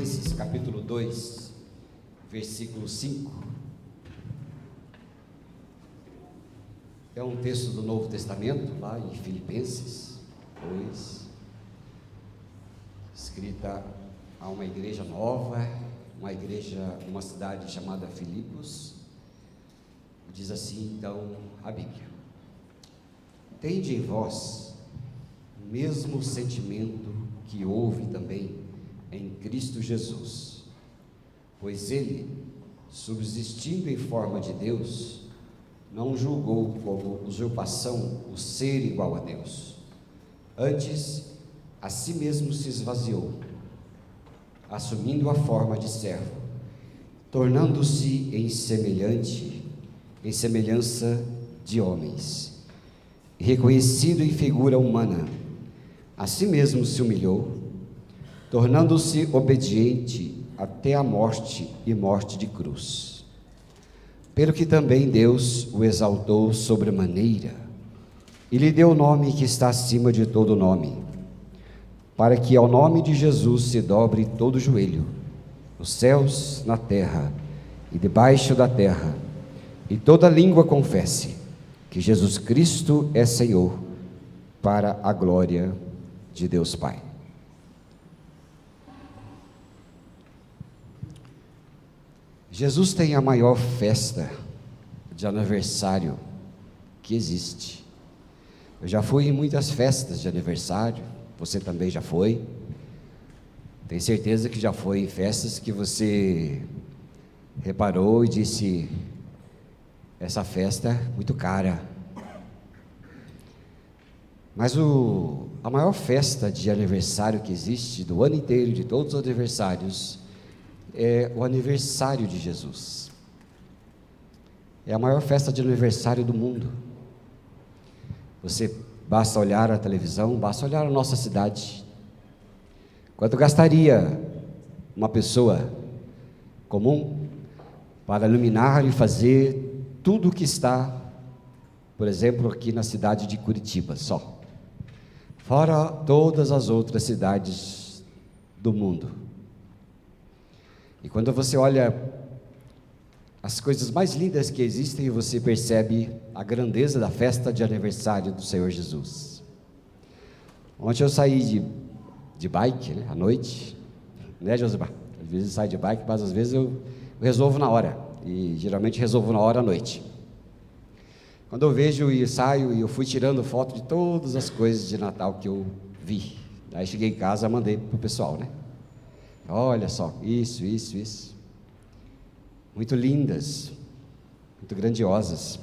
Filipenses, capítulo 2, versículo 5. É um texto do Novo Testamento, lá em Filipenses 2, escrita a uma igreja nova, uma igreja, uma cidade chamada Filipos. Diz assim, então, a Bíblia: tende em vós o mesmo sentimento que houve também em Cristo Jesus, pois ele, subsistindo em forma de Deus, não julgou como usurpação o ser igual a Deus. Antes, a si mesmo se esvaziou, assumindo a forma de servo, tornando-se em semelhança de homens, e reconhecido em figura humana, a si mesmo se humilhou, tornando-se obediente até a morte e morte de cruz. Pelo que também Deus o exaltou sobremaneira, e lhe deu o nome que está acima de todo nome, para que ao nome de Jesus se dobre todo joelho, nos céus, na terra e debaixo da terra, e toda língua confesse que Jesus Cristo é Senhor, para a glória de Deus Pai. Jesus tem a maior festa de aniversário que existe. Eu já fui em muitas festas de aniversário, você também já foi. Tenho certeza que já foi em festas que você reparou e disse: essa festa é muito cara. Mas a maior festa de aniversário que existe, do ano inteiro, de todos os aniversários, é o aniversário de Jesus. É a maior festa de aniversário do mundo. Você basta olhar a televisão, basta olhar a nossa cidade. Quanto gastaria uma pessoa comum para iluminar e fazer tudo o que está, por exemplo, aqui na cidade de Curitiba só, fora todas as outras cidades do mundo? E quando você olha as coisas mais lindas que existem, você percebe a grandeza da festa de aniversário do Senhor Jesus. Ontem eu saí de bike, né, à noite, né, Josibá? Às vezes eu saio de bike, mas às vezes eu resolvo na hora, e geralmente resolvo na hora à noite. Quando eu vejo e saio, e eu fui tirando foto de todas as coisas de Natal que eu vi. Aí cheguei em casa, mandei para o pessoal, né? Olha só, isso. Muito lindas, muito grandiosas.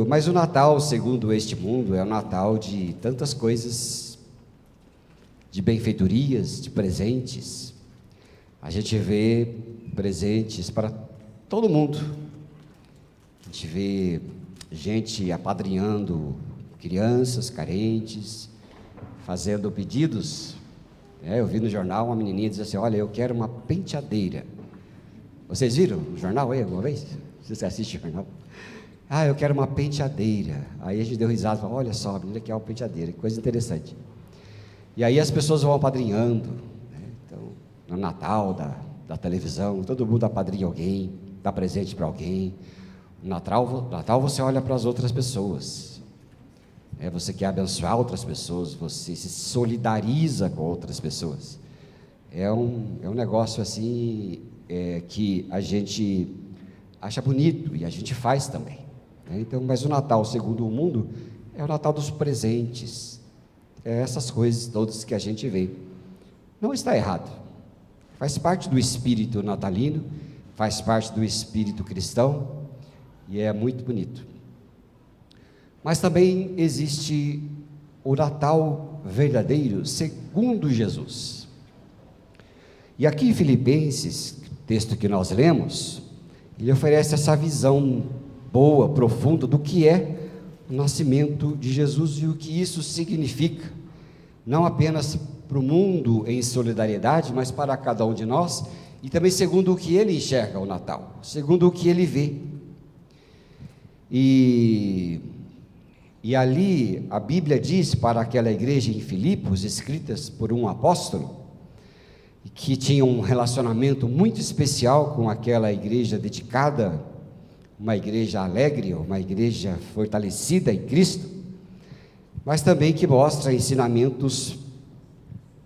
Mas o Natal, segundo este mundo, é o Natal de tantas coisas, de benfeitorias, de presentes. A gente vê presentes para todo mundo. A gente vê gente apadrinhando crianças carentes, fazendo pedidos. Eu vi no jornal uma menininha dizer assim: olha, eu quero uma penteadeira. Vocês viram no jornal aí alguma vez? Você assiste o jornal? Eu quero uma penteadeira. Aí a gente deu risada, falou: olha só, a menina quer uma penteadeira, que coisa interessante. E aí as pessoas vão apadrinhando, né? Então, no Natal da televisão, todo mundo apadrinha alguém, dá presente para alguém. No Natal você olha para as outras pessoas. Você quer abençoar outras pessoas, você se solidariza com outras pessoas. É um negócio assim, que a gente acha bonito e a gente faz também, né? Então, mas o Natal, segundo o mundo, é o Natal dos presentes, essas coisas todas que a gente vê. Não está errado, faz parte do espírito natalino, faz parte do espírito cristão e é muito bonito. Mas também existe o Natal verdadeiro, segundo Jesus. E aqui em Filipenses, texto que nós lemos, ele oferece essa visão boa, profunda, do que é o nascimento de Jesus e o que isso significa, não apenas para o mundo em solidariedade, mas para cada um de nós, e também segundo o que ele enxerga o Natal, segundo o que ele vê. E ali a Bíblia diz para aquela igreja em Filipos, escritas por um apóstolo, que tinha um relacionamento muito especial com aquela igreja dedicada, uma igreja alegre, uma igreja fortalecida em Cristo, mas também que mostra ensinamentos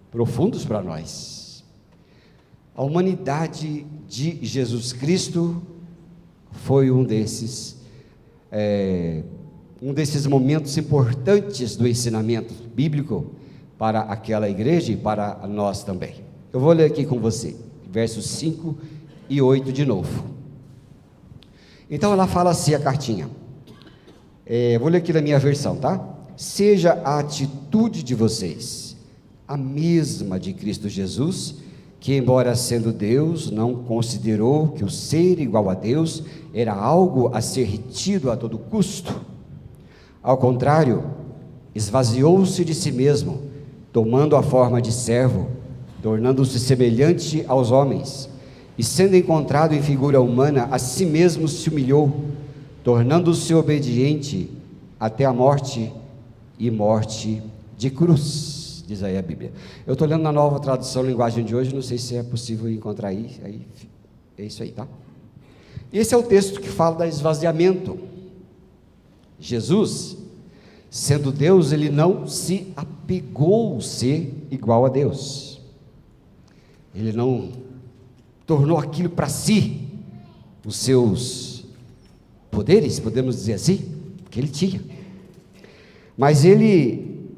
profundos para nós. A humanidade de Jesus Cristo foi um desses momentos importantes do ensinamento bíblico para aquela igreja e para nós também. Eu vou ler aqui com você, versos 5 e 8 de novo. Então ela fala assim, a cartinha, vou ler aqui na minha versão, tá? Seja a atitude de vocês a mesma de Cristo Jesus, que embora sendo Deus, não considerou que o ser igual a Deus era algo a ser retido a todo custo. Ao contrário, esvaziou-se de si mesmo, tomando a forma de servo, tornando-se semelhante aos homens, e sendo encontrado em figura humana, a si mesmo se humilhou, tornando-se obediente até a morte e morte de cruz, diz aí a Bíblia. Eu estou lendo na Nova Tradução Linguagem de hoje, não sei se é possível encontrar aí é isso aí, tá? Esse é o texto que fala do esvaziamento. Jesus, sendo Deus, ele não se apegou a ser igual a Deus. Ele não tornou aquilo para si, os seus poderes, podemos dizer assim, que ele tinha. Mas ele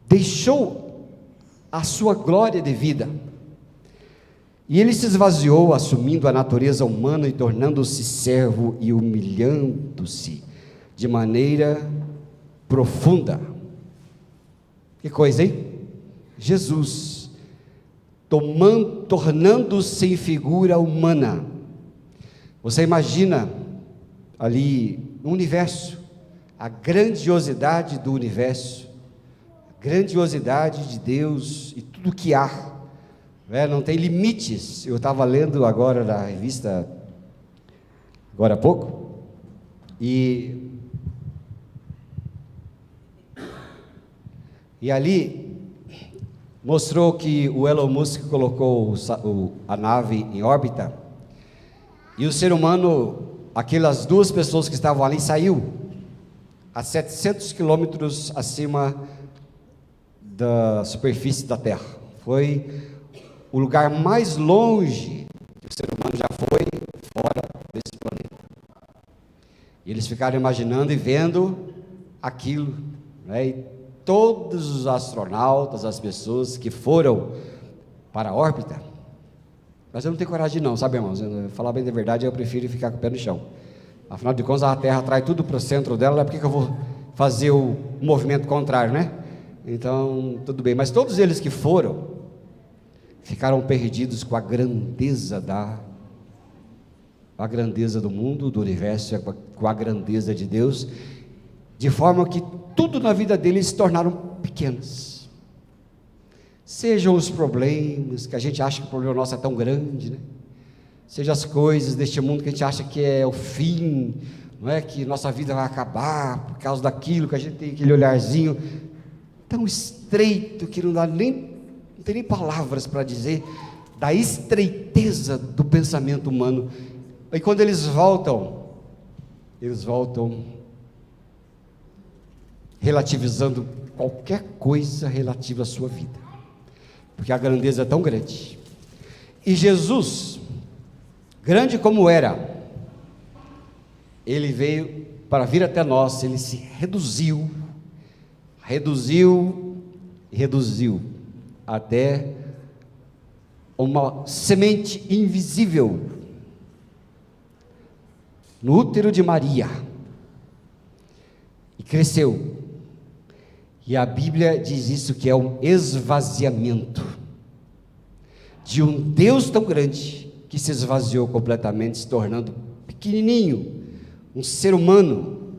deixou a sua glória de vida. E ele se esvaziou, assumindo a natureza humana e tornando-se servo e humilhando-se de maneira profunda. Que coisa, hein? Jesus, tornando-se em figura humana. Você imagina ali no universo, a grandiosidade do universo, a grandiosidade de Deus e tudo que há, não tem limites. Eu estava lendo agora na revista, agora há pouco, e ali mostrou que o Elon Musk colocou a nave em órbita, e o ser humano, aquelas duas pessoas que estavam ali, saiu a 700 quilômetros acima da superfície da Terra. Foi o lugar mais longe que o ser humano já foi fora desse planeta. E eles ficaram imaginando e vendo aquilo, e todos os astronautas, as pessoas que foram para a órbita, mas eu não tenho coragem não, sabe, irmãos? Falar bem da verdade, eu prefiro ficar com o pé no chão. Afinal de contas, a Terra atrai tudo para o centro dela, por que eu vou fazer o movimento contrário, né? Então, tudo bem, mas todos eles que foram, ficaram perdidos com a grandeza do mundo, do universo, com a grandeza de Deus, de forma que tudo na vida deles se tornaram pequenos. Sejam os problemas, que a gente acha que o problema nosso é tão grande, né? Seja as coisas deste mundo que a gente acha que é o fim, não é? Que nossa vida vai acabar por causa daquilo, que a gente tem aquele olharzinho tão estreito que não tem nem palavras para dizer da estreiteza do pensamento humano. E quando eles voltam relativizando qualquer coisa relativa à sua vida, porque a grandeza é tão grande. E Jesus, grande como era, ele veio para vir até nós, ele se reduziu até uma semente invisível no útero de Maria, e cresceu. E a Bíblia diz isso, que é um esvaziamento de um Deus tão grande, que se esvaziou completamente, se tornando pequenininho, um ser humano.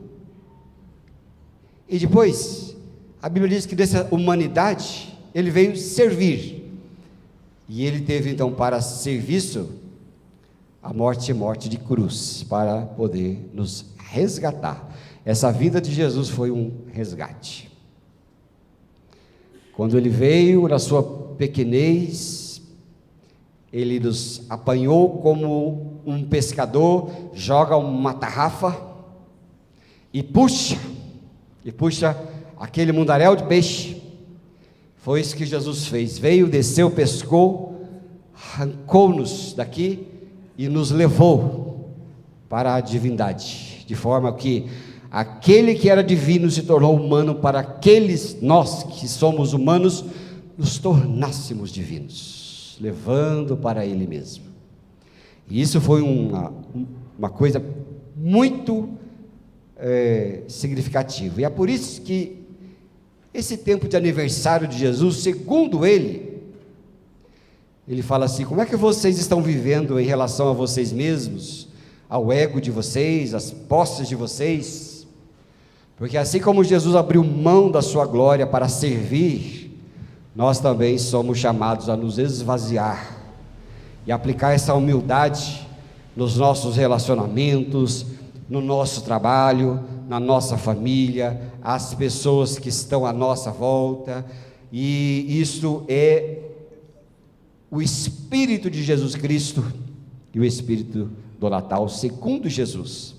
E depois, a Bíblia diz que dessa humanidade, ele veio servir, e ele teve então para serviço a morte e morte de cruz, para poder nos resgatar. Essa vida de Jesus foi um resgate. Quando ele veio na sua pequenez, Ele nos apanhou como um pescador joga uma tarrafa e puxa aquele mundaréu de peixe. Foi isso que Jesus fez, veio, desceu, pescou, arrancou-nos daqui e nos levou para a divindade, de forma que aquele que era divino se tornou humano, para aqueles nós que somos humanos nos tornássemos divinos, levando para Ele mesmo. E isso foi uma coisa muito significativa, e é por isso que esse tempo de aniversário de Jesus, segundo ele fala assim: como é que vocês estão vivendo em relação a vocês mesmos, ao ego de vocês, às posses de vocês? Porque assim como Jesus abriu mão da sua glória para servir, nós também somos chamados a nos esvaziar e aplicar essa humildade nos nossos relacionamentos, no nosso trabalho, na nossa família, as pessoas que estão à nossa volta. E isso é o Espírito de Jesus Cristo e o Espírito do Natal, segundo Jesus.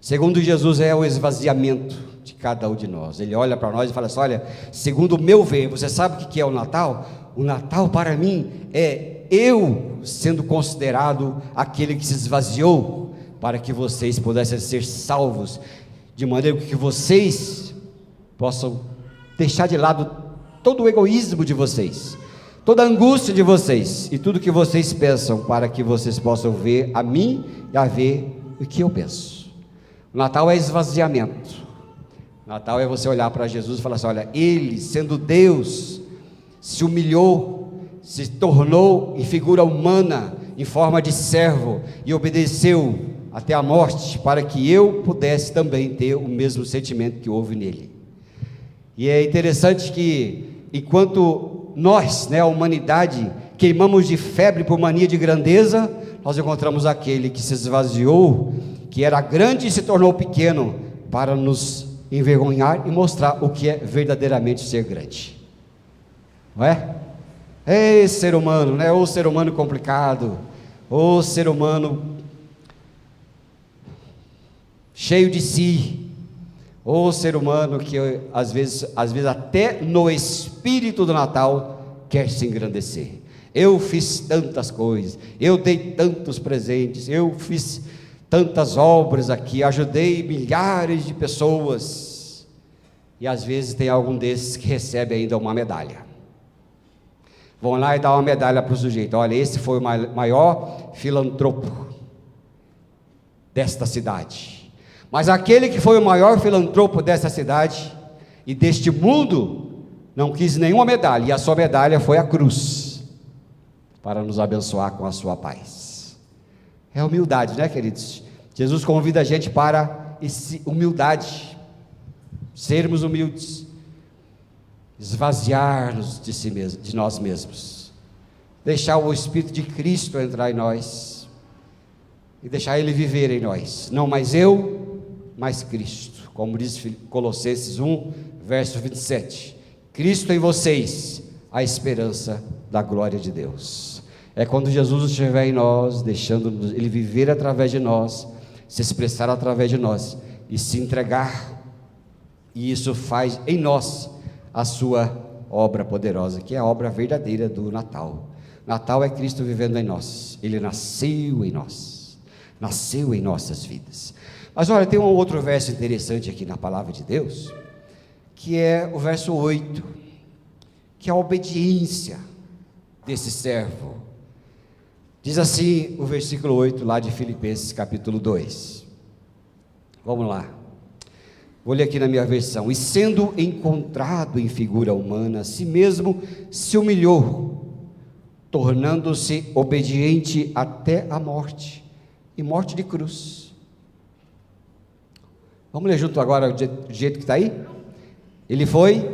Segundo Jesus é o esvaziamento de cada um de nós. Ele olha para nós e fala assim: olha, segundo o meu ver, você sabe o que é o Natal? O Natal para mim é eu sendo considerado aquele que se esvaziou, para que vocês pudessem ser salvos, de maneira que vocês possam deixar de lado todo o egoísmo de vocês, toda a angústia de vocês, e tudo que vocês pensam, para que vocês possam ver a mim e a ver o que eu penso. O Natal é esvaziamento. O Natal é você olhar para Jesus e falar assim: olha, Ele, sendo Deus, se humilhou, se tornou em figura humana, em forma de servo, e obedeceu até a morte, para que eu pudesse também ter o mesmo sentimento que houve nele. E é interessante que, enquanto nós, a humanidade, queimamos de febre por mania de grandeza, nós encontramos aquele que se esvaziou, que era grande e se tornou pequeno, para nos envergonhar e mostrar o que é verdadeiramente ser grande. Não é? Ei, ser humano, o ser humano complicado, o ser humano cheio de si, ou ser humano que às vezes até no espírito do Natal quer se engrandecer. Eu fiz tantas coisas, eu dei tantos presentes, eu fiz tantas obras aqui, ajudei milhares de pessoas, e às vezes tem algum desses que recebe ainda uma medalha. Vão lá e dá uma medalha para o sujeito: olha, esse foi o maior filantropo desta cidade. Mas aquele que foi o maior filantropo dessa cidade e deste mundo não quis nenhuma medalha, e a sua medalha foi a cruz, para nos abençoar com a sua paz. É humildade, queridos? Jesus convida a gente para humildade, sermos humildes, esvaziar-nos de si mesmo, de nós mesmos, deixar o Espírito de Cristo entrar em nós e deixar Ele viver em nós. Não mais eu, mas Cristo, como diz Colossenses 1, verso 27, Cristo em vocês, a esperança da glória de Deus. É quando Jesus estiver em nós, deixando Ele viver através de nós, se expressar através de nós, e se entregar, e isso faz em nós a sua obra poderosa, que é a obra verdadeira do Natal. Natal é Cristo vivendo em nós. Ele nasceu em nós, nasceu em nossas vidas. Mas olha, tem um outro verso interessante aqui na palavra de Deus, que é o verso 8, que é a obediência desse servo. Diz assim o versículo 8 lá de Filipenses capítulo 2, vamos lá, vou ler aqui na minha versão: e sendo encontrado em figura humana, a si mesmo se humilhou, tornando-se obediente até a morte, e morte de cruz. Vamos ler junto agora do jeito que está aí? Ele foi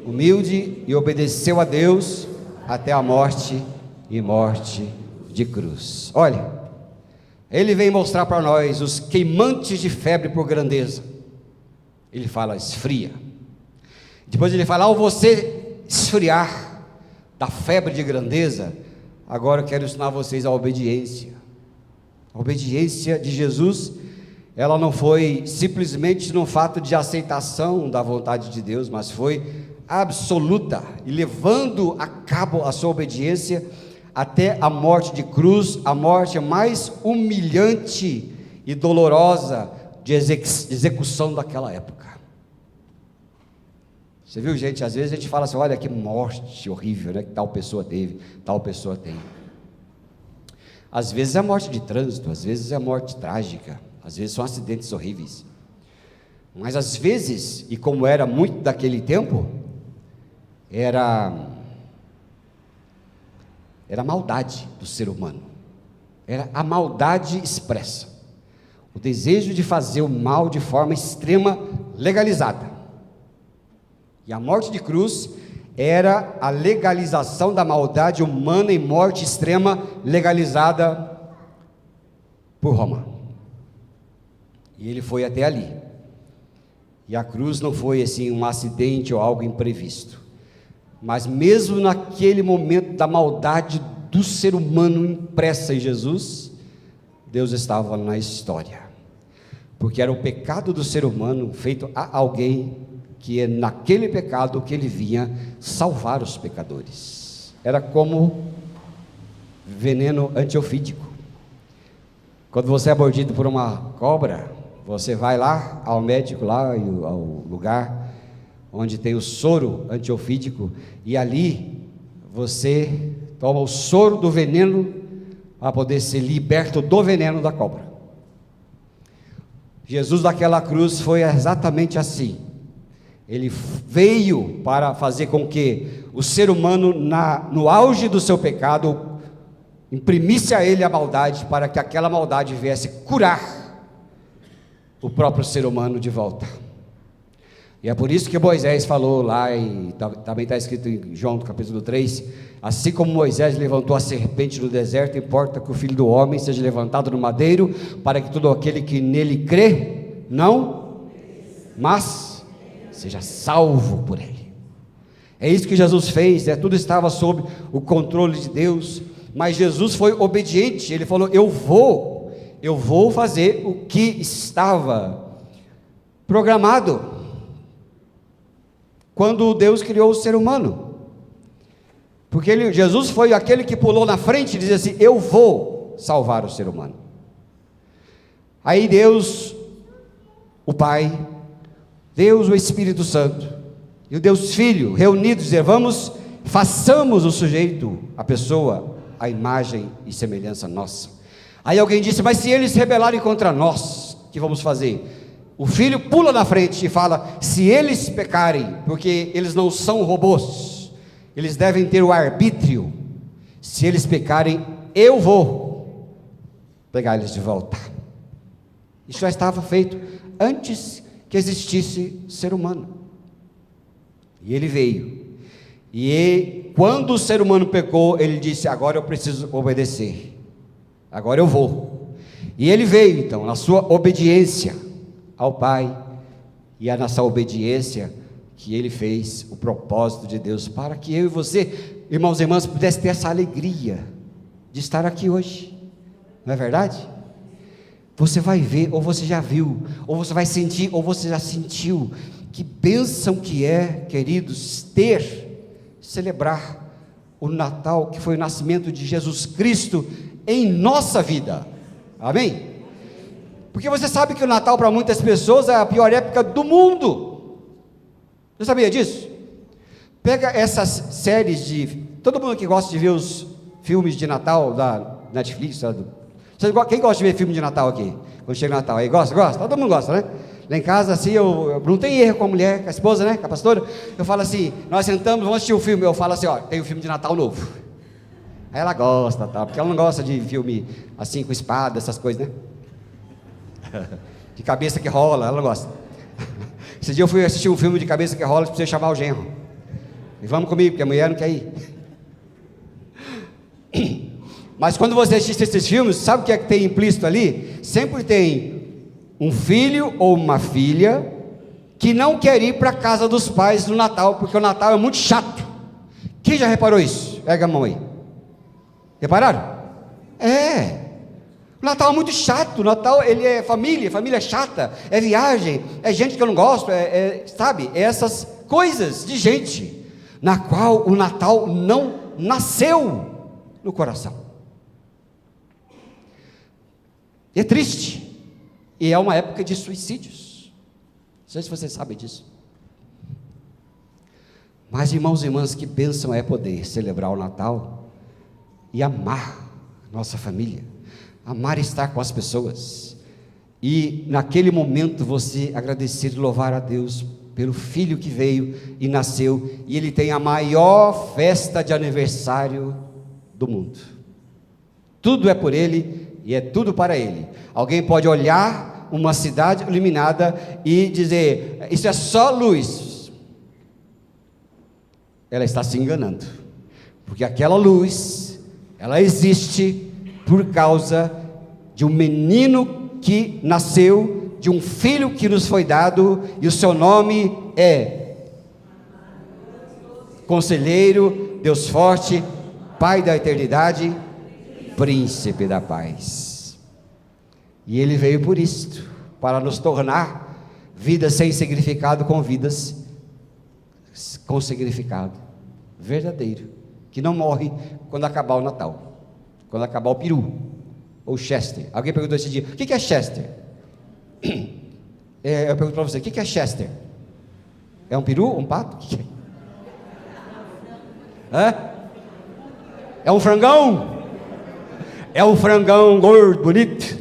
humilde e obedeceu a Deus até a morte, e morte de cruz. Olha, ele vem mostrar para nós os queimantes de febre por grandeza. Ele fala: esfria. Depois ele fala: ao você esfriar da febre de grandeza, Agora eu quero ensinar vocês a obediência. A obediência de Jesus, ela não foi simplesmente no fato de aceitação da vontade de Deus, mas foi absoluta, e levando a cabo a sua obediência até a morte de cruz, a morte mais humilhante e dolorosa de execução daquela época. Você viu, gente? Às vezes a gente fala assim: olha que morte horrível, né, que tal pessoa teve, tal pessoa tem. Às vezes é morte de trânsito, às vezes é morte trágica, às vezes são acidentes horríveis. Mas às vezes, e como era muito daquele tempo, era a maldade do ser humano, era a maldade expressa, o desejo de fazer o mal de forma extrema, legalizada. E a morte de cruz era a legalização da maldade humana em morte extrema, legalizada por Roma. E ele foi até ali. E a cruz não foi assim um acidente ou algo imprevisto, mas mesmo naquele momento da maldade do ser humano impressa em Jesus, Deus estava na história, porque era o pecado do ser humano feito a alguém, que é naquele pecado que ele vinha salvar os pecadores. Era como veneno antiofídico. Quando você é mordido por uma cobra, você vai lá ao médico, lá ao lugar onde tem o soro antiofídico, e ali você toma o soro do veneno para poder ser liberto do veneno da cobra. Jesus daquela cruz foi exatamente assim. Ele veio para fazer com que o ser humano, no auge do seu pecado, imprimisse a ele a maldade, para que aquela maldade viesse curar o próprio ser humano de volta. E é por isso que Moisés falou lá, e também está escrito em João capítulo 3, assim como Moisés levantou a serpente no deserto, importa que o Filho do Homem seja levantado no madeiro, para que todo aquele que nele crê, não, mas seja salvo por ele. É isso que Jesus fez, tudo estava sob o controle de Deus, mas Jesus foi obediente. Ele falou: eu vou fazer o que estava programado quando Deus criou o ser humano, porque Jesus foi aquele que pulou na frente e dizia assim: eu vou salvar o ser humano. Aí Deus, o Pai, Deus o Espírito Santo e o Deus Filho, reunidos, dizer: vamos, façamos o sujeito, a pessoa, a imagem e semelhança nossa. Aí alguém disse: mas se eles se rebelarem contra nós, o que vamos fazer? O Filho pula na frente e fala: se eles pecarem, porque eles não são robôs, eles devem ter o arbítrio, se eles pecarem, eu vou pegar eles de volta. Isso já estava feito antes que existisse ser humano. E ele veio, e quando o ser humano pecou, ele disse: agora eu preciso obedecer, agora eu vou. E ele veio então, na sua obediência ao Pai, e a nossa obediência, que ele fez o propósito de Deus, para que eu e você, irmãos e irmãs, pudesse ter essa alegria de estar aqui hoje, não é verdade? Você vai ver, ou você já viu, ou você vai sentir, ou você já sentiu, que bênção que é, queridos, celebrar o Natal, que foi o nascimento de Jesus Cristo em nossa vida, amém? Porque você sabe que o Natal para muitas pessoas é a pior época do mundo. Você sabia disso? Pega essas séries todo mundo que gosta de ver os filmes de Natal da Netflix, quem gosta de ver filme de Natal aqui? Quando chega o Natal aí, gosta? Todo mundo gosta, né? Lá em casa, assim, eu não tem erro com a mulher, com a esposa, né? Com a pastora. Eu falo assim, nós sentamos, vamos assistir o filme. Eu falo assim: ó, tem um filme de Natal novo. Aí ela gosta, tá? Porque ela não gosta de filme assim, com espada, essas coisas, né? De cabeça que rola, ela não gosta. Esse dia eu fui assistir um filme de cabeça que rola, precisa chamar o genro. E vamos comigo, porque a mulher não quer ir. Mas quando você assiste esses filmes, sabe o que é que tem implícito ali? Sempre tem um filho ou uma filha que não quer ir para a casa dos pais no Natal, porque o Natal é muito chato. Quem já reparou isso? Pega a mão aí. Repararam? O Natal é muito chato. O Natal, ele é família, família é chata, é viagem, é gente que eu não gosto, sabe? É essas coisas de gente, na qual o Natal não nasceu no coração. É triste, e é uma época de suicídios. Não sei se vocês sabem disso. Mas, irmãos e irmãs, que bênção é poder celebrar o Natal e amar nossa família, amar estar com as pessoas, e naquele momento você agradecer e louvar a Deus pelo filho que veio e nasceu, e ele tem a maior festa de aniversário do mundo. Tudo é por ele e é tudo para ele. Alguém pode olhar uma cidade iluminada e dizer: isso é só luz. Ela está se enganando, porque aquela luz, ela existe por causa de um menino que nasceu, de um filho que nos foi dado, e o seu nome é Conselheiro, Deus Forte, Pai da Eternidade, Príncipe da Paz. E ele veio por isto, para nos tornar vidas sem significado com vidas com significado verdadeiro, que não morre quando acabar o Natal, quando acabar o peru, ou Chester. Alguém perguntou esse dia: o que é Chester? Eu pergunto para você: o que é Chester? É um peru? Um pato? O que é? É um frangão? É um frangão gordo, bonito?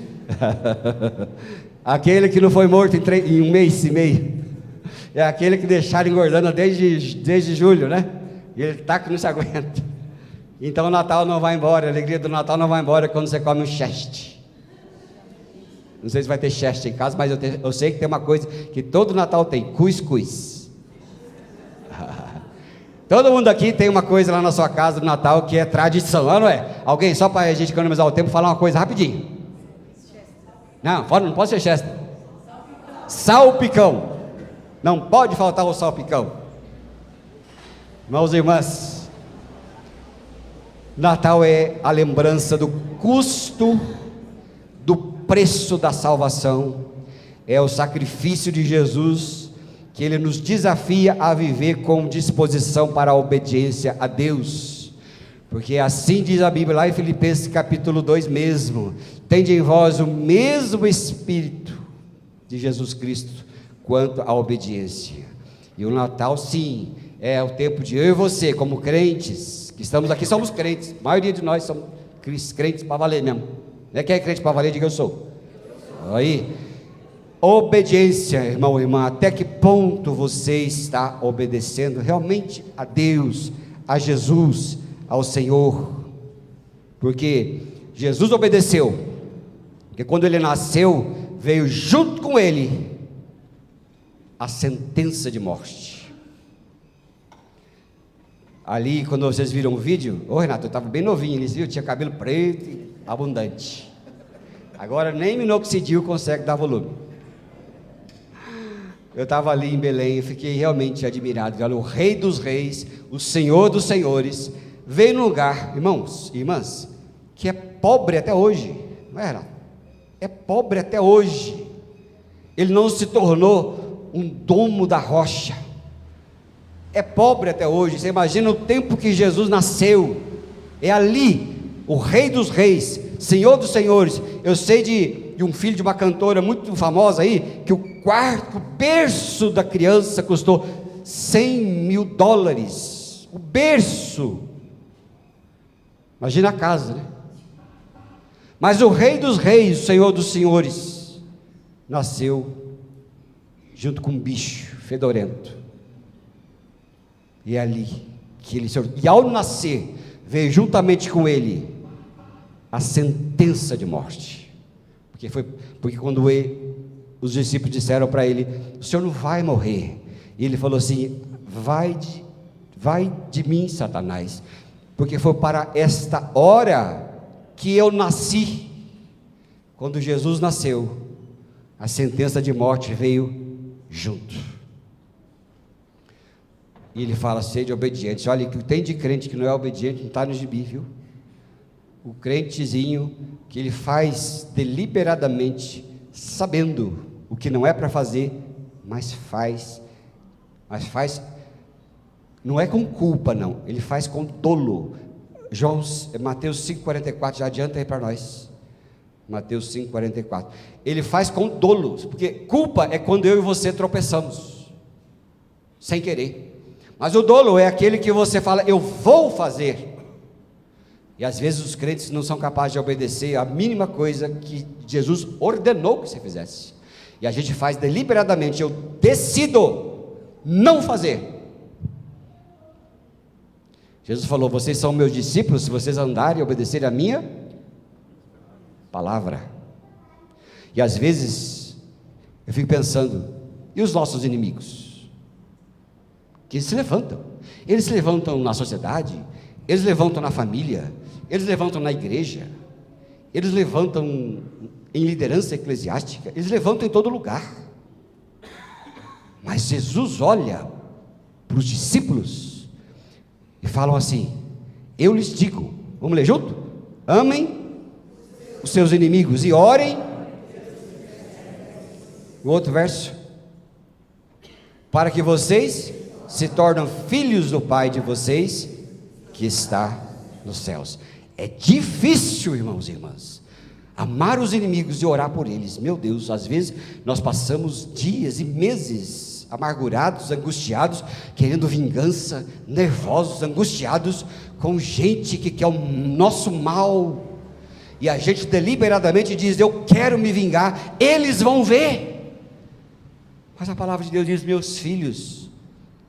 Aquele que não foi morto em 1 mês e meio. É aquele que deixaram engordando desde julho, né? E ele está que não se aguenta. Então o Natal não vai embora, a alegria do Natal não vai embora quando você come um cheste. Não sei se vai ter cheste em casa, mas eu sei que tem uma coisa que todo Natal tem: cuscuz. Todo mundo aqui tem uma coisa lá na sua casa do Natal que é tradição, não é? Alguém, só para a gente economizar o tempo, falar uma coisa rapidinho. Não pode ser cheste. Salpicão. Não pode faltar o salpicão. Irmãos e irmãs, Natal é a lembrança do custo, do preço da salvação, é o sacrifício de Jesus, que ele nos desafia a viver com disposição para a obediência a Deus, porque assim diz a Bíblia lá em Filipenses capítulo 2 mesmo: tende em vós o mesmo Espírito de Jesus Cristo quanto à obediência. E o Natal, sim, é o tempo de eu e você, como crentes, que estamos aqui, somos crentes, a maioria de nós somos crentes para valer mesmo. Quem é crente para valer, diga eu sou. Aí, obediência, irmão e irmã, até que ponto você está obedecendo realmente a Deus, a Jesus, ao Senhor? Porque Jesus obedeceu, porque quando ele nasceu, veio junto com ele a sentença de morte. Ali, quando vocês viram o vídeo, Renato, eu estava bem novinho, eles viram, tinha cabelo preto e abundante. Agora nem minoxidil consegue dar volume. Eu estava ali em Belém e fiquei realmente admirado. Olha, o Rei dos Reis, o Senhor dos Senhores, veio num lugar, irmãos e irmãs, que é pobre até hoje, não é, Renato? É pobre até hoje. Ele não se tornou um domo da rocha, é pobre até hoje. Você imagina o tempo que Jesus nasceu, é ali, o Rei dos Reis, Senhor dos Senhores. Eu sei de um filho de uma cantora muito famosa aí, que o quarto berço da criança custou $100.000, o berço, imagina a casa, né? Mas o Rei dos Reis, o Senhor dos Senhores, nasceu junto com um bicho fedorento, e é ali que ele se... E ao nascer, veio juntamente com ele a sentença de morte, porque quando os discípulos disseram para ele: o senhor não vai morrer, e ele falou assim: vai de mim, Satanás, porque foi para esta hora que eu nasci. Quando Jesus nasceu, a sentença de morte veio junto. E ele fala: sede obediente. Olha, que tem de crente que não é obediente, não está no gibi, viu? o crentezinho que ele faz deliberadamente, sabendo o que não é para fazer, mas faz, não é com culpa não, ele faz com dolo. Mateus 5,44, já adianta aí para nós, Mateus 5,44, ele faz com dolo, porque culpa é quando eu e você tropeçamos, sem querer, mas o dolo é aquele que você fala, eu vou fazer, e às vezes os crentes não são capazes de obedecer a mínima coisa que Jesus ordenou que você fizesse, e a gente faz deliberadamente, eu decido não fazer. Jesus falou, vocês são meus discípulos, se vocês andarem e obedecerem a minha palavra. E às vezes, eu fico pensando, e os nossos inimigos? Que eles se levantam na sociedade, eles levantam na família, eles levantam na igreja, eles levantam em liderança eclesiástica, eles levantam em todo lugar, mas Jesus olha para os discípulos, e falam assim, eu lhes digo, vamos ler junto? Amem os seus inimigos e orem, o outro verso, para que vocês se tornem filhos do Pai de vocês, que está nos céus. É difícil, irmãos e irmãs, amar os inimigos e orar por eles. Meu Deus, às vezes nós passamos dias e meses amargurados, angustiados, querendo vingança, nervosos, angustiados, com gente que quer o nosso mal, e a gente deliberadamente diz, eu quero me vingar, eles vão ver, mas a palavra de Deus diz, meus filhos,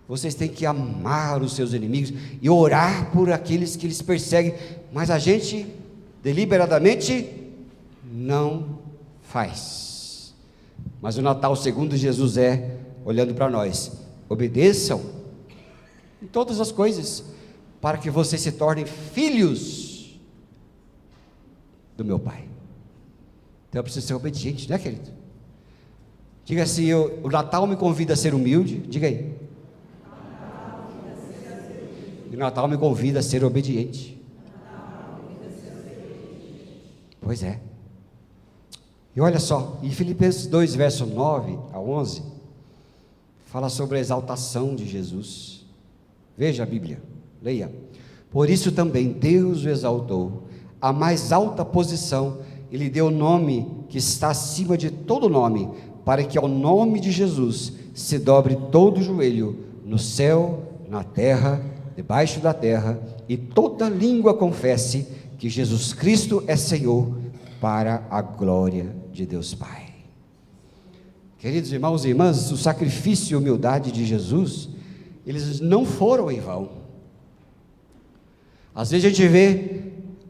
vocês têm que amar os seus inimigos, e orar por aqueles que eles perseguem, mas a gente, deliberadamente, não faz. Mas o Natal, segundo Jesus, olhando para nós, obedeçam em todas as coisas, para que vocês se tornem filhos do meu Pai. Então eu preciso ser obediente, né, querido? Diga assim, o Natal me convida a ser humilde, diga aí. E o Natal me convida a ser obediente. Pois é. E olha só, em Filipenses 2, verso 9 a 11, fala sobre a exaltação de Jesus. Veja a Bíblia, leia. Por isso também Deus o exaltou à mais alta posição, e lhe deu o nome que está acima de todo nome, para que ao nome de Jesus se dobre todo o joelho, no céu, na terra, debaixo da terra, e toda língua confesse que Jesus Cristo é Senhor, para a glória de Deus Pai. Queridos irmãos e irmãs, o sacrifício e a humildade de Jesus, eles não foram em vão. Às vezes a gente vê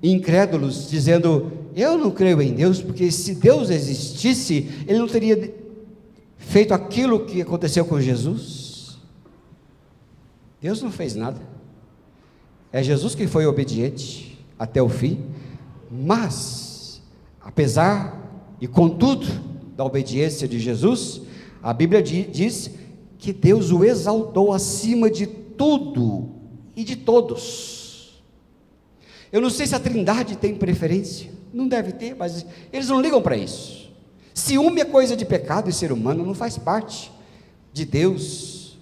incrédulos dizendo, eu não creio em Deus, porque se Deus existisse, Ele não teria feito aquilo que aconteceu com Jesus. Deus não fez nada, é Jesus que foi obediente até o fim, mas, apesar e contudo da obediência de Jesus, a Bíblia diz que Deus o exaltou acima de tudo e de todos. Eu não sei se a Trindade tem preferência, não deve ter, mas eles não ligam para isso. Ciúme é coisa de pecado e ser humano, não faz parte de Deus,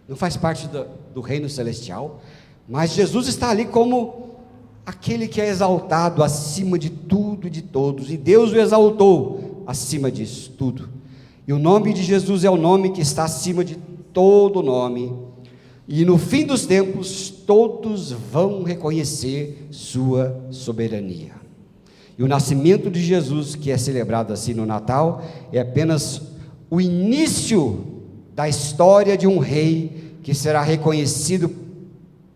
não faz parte do reino celestial, mas Jesus está ali como aquele que é exaltado acima de tudo e de todos, e Deus o exaltou acima disso tudo, e o nome de Jesus é o nome que está acima de todo nome, e no fim dos tempos, todos vão reconhecer sua soberania, e o nascimento de Jesus, que é celebrado assim no Natal, é apenas o início da história de um rei, que será reconhecido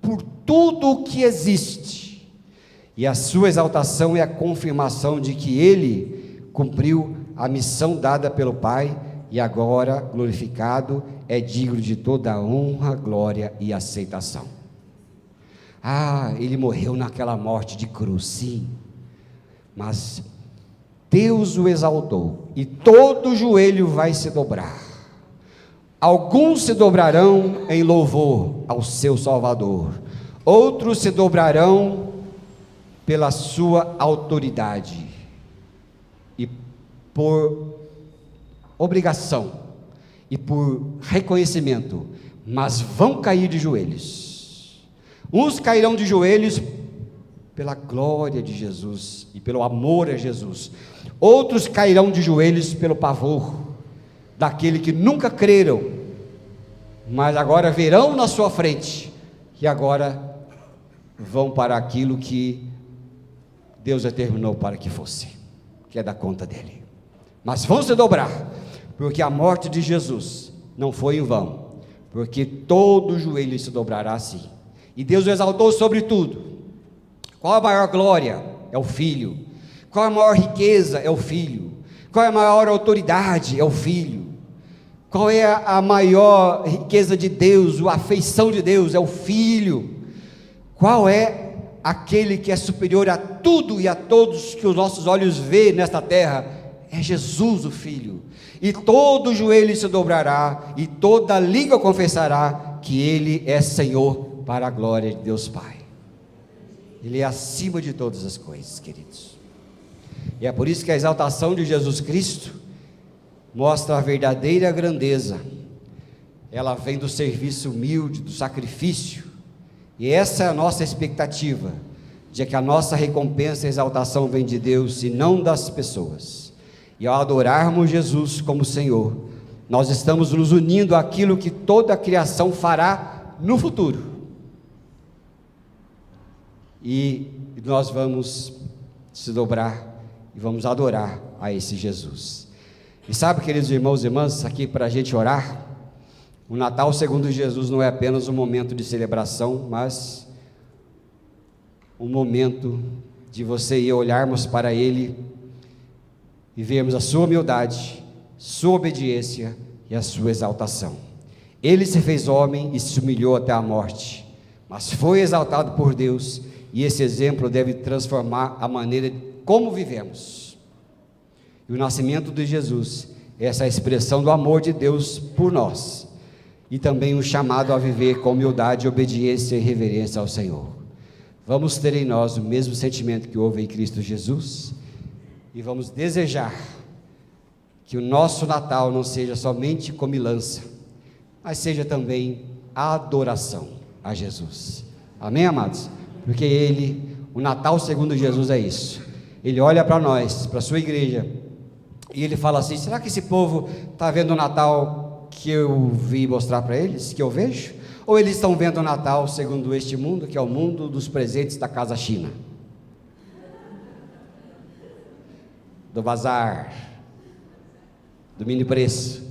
por tudo o que existe, e a sua exaltação é a confirmação de que ele cumpriu a missão dada pelo Pai, e agora, glorificado, é digno de toda a honra, glória e aceitação. Ele morreu naquela morte de cruz, sim, mas Deus o exaltou, e todo joelho vai se dobrar. Alguns se dobrarão em louvor ao seu Salvador, outros se dobrarão pela sua autoridade e por obrigação e por reconhecimento, mas vão cair de joelhos. Uns cairão de joelhos pela glória de Jesus e pelo amor a Jesus. Outros cairão de joelhos pelo pavor daquele que nunca creram, mas agora verão na sua frente, e agora vão para aquilo que Deus determinou para que fosse, que é da conta dele. Mas vão se dobrar, porque a morte de Jesus não foi em vão, porque todo joelho se dobrará assim, e Deus o exaltou sobre tudo. Qual a maior glória? É o Filho. Qual a maior riqueza? É o Filho. Qual é a maior autoridade? É o Filho. Qual é a maior riqueza de Deus, a afeição de Deus? É o Filho. Qual é aquele que é superior a tudo e a todos que os nossos olhos veem nesta terra? É Jesus, o Filho. E todo joelho se dobrará, e toda língua confessará que Ele é Senhor, para a glória de Deus Pai. Ele é acima de todas as coisas, queridos. E é por isso que a exaltação de Jesus Cristo mostra a verdadeira grandeza. Ela vem do serviço humilde, do sacrifício. E essa é a nossa expectativa, de que a nossa recompensa e exaltação vem de Deus e não das pessoas. E ao adorarmos Jesus como Senhor, nós estamos nos unindo àquilo que toda a criação fará no futuro. E nós vamos se dobrar e vamos adorar a esse Jesus. E sabe, queridos irmãos e irmãs, aqui para a gente orar, o Natal segundo Jesus não é apenas um momento de celebração, mas um momento de você e eu olharmos para Ele e vermos a sua humildade, sua obediência e a sua exaltação. Ele se fez homem e se humilhou até a morte, mas foi exaltado por Deus. E esse exemplo deve transformar a maneira como vivemos. E o nascimento de Jesus é essa expressão do amor de Deus por nós, e também um chamado a viver com humildade, obediência e reverência ao Senhor. Vamos ter em nós o mesmo sentimento que houve em Cristo Jesus, e vamos desejar que o nosso Natal não seja somente comilança, mas seja também adoração a Jesus. Amém, amados? Porque Ele, o Natal segundo Jesus é isso. Ele olha para nós, para a sua igreja, e Ele fala assim: será que esse povo está vendo o Natal que eu vim mostrar para eles, que eu vejo? Ou eles estão vendo o Natal segundo este mundo, que é o mundo dos presentes da Casa China, do bazar, do mini preço?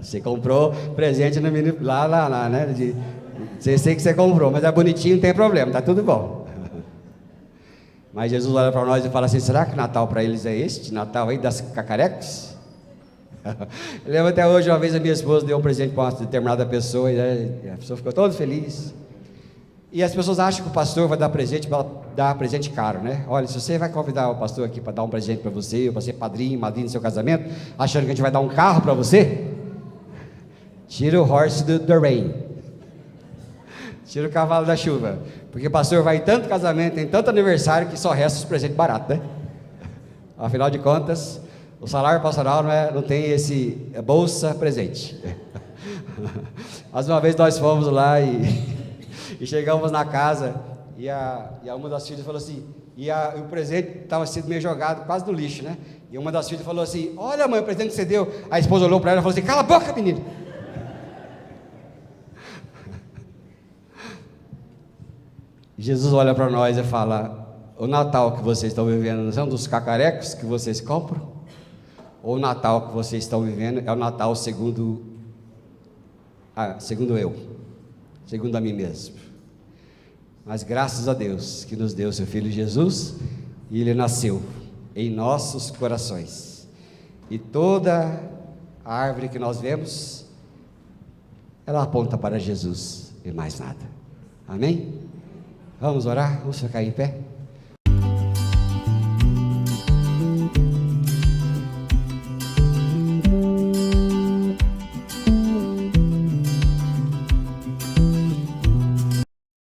Você comprou presente no mini, lá, né? Sei que você comprou, mas é bonitinho, não tem problema, está tudo bom. Mas Jesus olha para nós e fala assim: será que o Natal para eles é este? Natal aí das cacarecas? Eu lembro até hoje, uma vez a minha esposa deu um presente para uma determinada pessoa, e a pessoa ficou toda feliz. E as pessoas acham que o pastor vai dar presente, para dar presente caro, né? Olha, se você vai convidar o pastor aqui para dar um presente para você, ou para ser padrinho, madrinha do seu casamento, achando que a gente vai dar um carro para você, tira o horse do rain, tira o cavalo da chuva, porque o pastor vai em tanto casamento, tem tanto aniversário, que só resta os presentes baratos, né? Afinal de contas, o salário pastoral não tem esse bolsa presente. Mais uma vez nós fomos lá e chegamos na casa, e uma das filhas falou assim, o presente estava sendo meio jogado quase no lixo, né? E uma das filhas falou assim: olha, mãe, o presente que você deu. A esposa olhou para ela e falou assim: cala a boca, menina. Jesus olha para nós e fala: o Natal que vocês estão vivendo não são dos cacarecos que vocês compram? Ou o Natal que vocês estão vivendo é o Natal segundo eu, segundo a mim mesmo. Mas graças a Deus que nos deu seu Filho Jesus, e Ele nasceu em nossos corações. E toda a árvore que nós vemos, ela aponta para Jesus e mais nada. Amém? Vamos orar? Vamos ficar em pé?